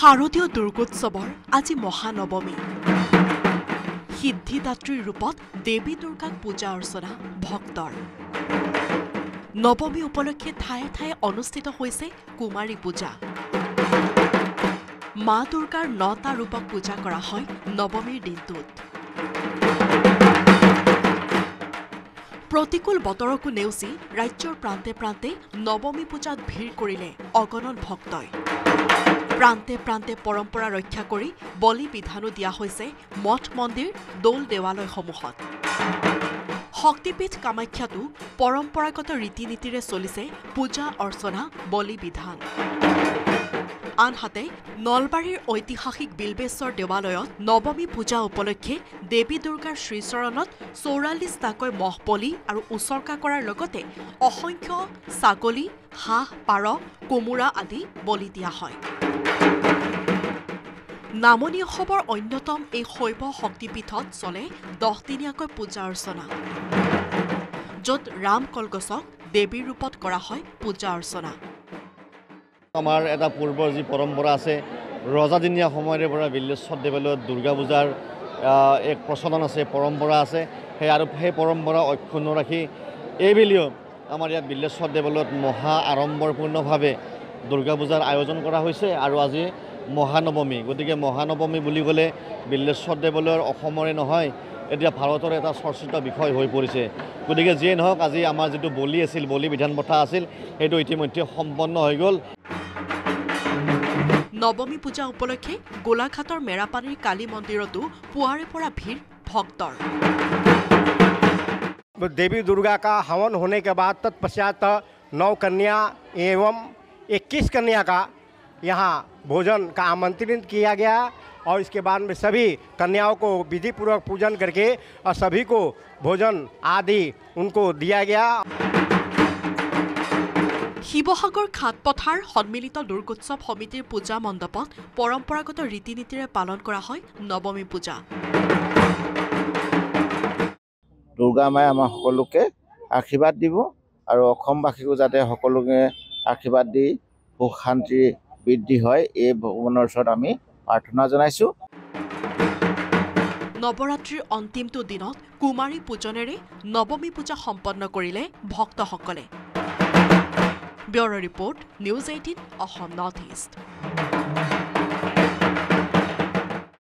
শাৰদীয় দুৰ্গোৎসৱৰ আজি মহানৱমী সিদ্ধিদাত্ৰীৰ ৰূপত দেৱী দুৰ্গাক পূজা অৰ্চনা ভক্তৰ নৱমী উপলক্ষে ঠায়ে ঠায়ে অনুষ্ঠিত হৈছে কুমাৰী পূজা মা দুৰ্গাৰ ৯টা ৰূপক পূজা কৰা হয় নৱমীৰ দিনটোত প্ৰতিকূল বতৰকো নেওচি ৰাজ্যৰ প্ৰান্তে প্ৰান্তে নৱমী পূজাত ভিৰ কৰিলে অগণন ভক্তই প্ৰান্তে প্ৰান্তে পৰম্পৰা ৰক্ষা কৰি বলি বিধানো দিয়া হৈছে মঠ মন্দিৰ দৌল দেৱালয়সমূহত শক্তিপীঠ কামাখ্যাতো পৰম্পৰাগত ৰীতি নীতিৰে চলিছে পূজা অৰ্চনা বলি বিধান আনহাতে নলবাৰীৰ ঐতিহাসিক বিল্বেশ্বৰ দেৱালয়ত নৱমী পূজা উপলক্ষে দেৱী দুৰ্গাৰ শ্ৰীচৰণত ৪৪টাকৈ মহ বলি আৰু উচৰ্গা কৰাৰ লগতে অসংখ্য ছাগলী হাঁহ পাৰ কোমোৰা আদি বলি দিয়া হয় নামনি অসমৰ অন্যতম এই শৈৱ শক্তিপীঠত চলে 10 দিনীয়াকৈ পূজা অৰ্চনা য'ত ৰাম কলগছক দেৱীৰ ৰূপত কৰা হয় পূজা অৰ্চনা আমাৰ এটা পূৰ্বৰ যি পৰম্পৰা আছে ৰজাদিনীয়া সময়ৰে পৰা বিল্বেশ্বৰ দেৱালয়ত দুৰ্গা পূজাৰ এক প্ৰচলন আছে পৰম্পৰা আছে সেই পৰম্পৰা অক্ষুণ্ণ ৰাখি এইবেলিও আমাৰ ইয়াত বিল্বেশ্বৰ দেৱালয়ত মহা আড়ম্বৰপূৰ্ণভাৱে দুৰ্গা পূজাৰ আয়োজন কৰা হৈছে আৰু আজি মহানৱমী গতিকে মহানৱমী বুলি ক'লে বিল্বেশ্বৰ দেৱালয়ৰ অসমৰে নহয় এতিয়া ভাৰতৰ এটা চৰ্চিত বিষয় হৈ পৰিছে গতিকে যিয়ে নহওক আজি আমাৰ যিটো বলি আছিল বলি বিধান প্ৰথা আছিল সেইটো ইতিমধ্যে সম্পন্ন হৈ গ'ল নৱমী পূজা উপলক্ষে গোলাঘাটৰ মেৰাপানীৰ কালী মন্দিৰতো পুৱাৰে পৰা ভিৰ ভক্তৰ देवी दुर्गा का हवन होने के बाद तत्पश्चात 9 कन्या एवं 21 कन्या का यहाँ भोजन का आमंत्रित किया गया और इसके बाद में सभी कन्याओं को विधिपूर्वक पूजन करके और सभी को भोजन आदि उनको दिया गया শিৱসাগৰ ঘাটপথাৰ সন্মিলিত দুৰ্গোৎসৱ সমিতিৰ পূজা মণ্ডপত পৰম্পৰাগত ৰীতি নীতিৰে পালন কৰা হয় নৱমী পূজা দুৰ্গা মায়ে আমাৰ সকলোকে আশীৰ্বাদ দিব আৰু অসমবাসীকো যাতে সকলোকে আশীৰ্বাদ দি সুখ শান্তি বৃদ্ধি হয় এই ভগৱানৰ ওচৰত আমি প্ৰাৰ্থনা জনাইছোঁ নৱৰাত্ৰিৰ অন্তিমটো দিনত কুমাৰী পূজনেৰে নৱমী পূজা সম্পন্ন কৰিলে ভক্তসকলে bureau' report news 18 Assam north east